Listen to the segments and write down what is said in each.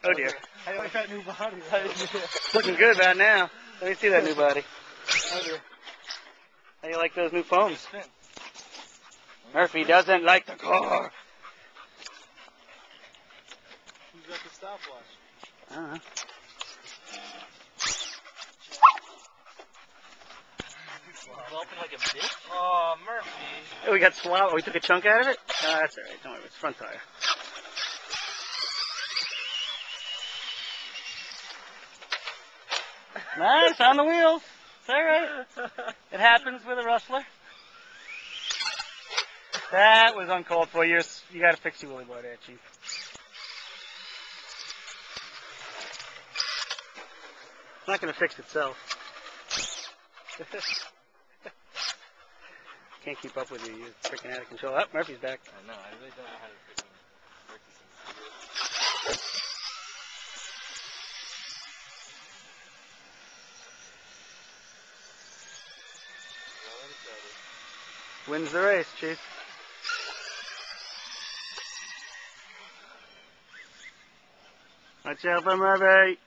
Oh dear. I like that new body. It's looking good about now. Let me see that new body. Oh dear. How do you like those new foams? Murphy doesn't like the car. Who's got the stopwatch? I don't know. Developing like a bitch? Oh, Murphy. Oh, we got swab. Oh, we took a chunk out of it? No, that's alright. Don't worry. It's front tire. Nice. On the wheels. It's alright. It happens with a rustler. That was uncalled for. You got to fix your wheelie bar there, Chief. It's not going to fix itself. Can't keep up with you. You're freaking out of control. Oh, Murphy's back. I know. I really don't know how to freaking work this thing. Wins the race, Chief. Watch out for Murphy.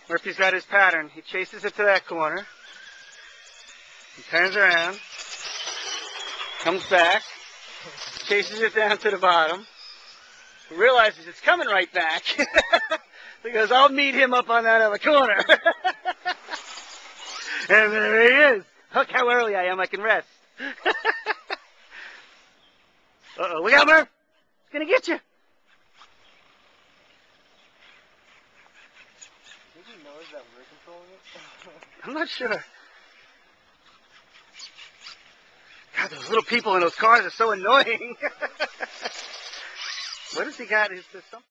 Murphy's got his pattern. He chases it to that corner. He turns around. Comes back. Chases it down to the bottom. Realizes it's coming right back. He goes, I'll meet him up on that other corner. And there he is. Look how early I am. I can rest. Uh-oh. Look out, Murph. It's going to get you. Think he knows that we're controlling it? I'm not sure. God, those little people in those cars are so annoying. What has he got? Is there something?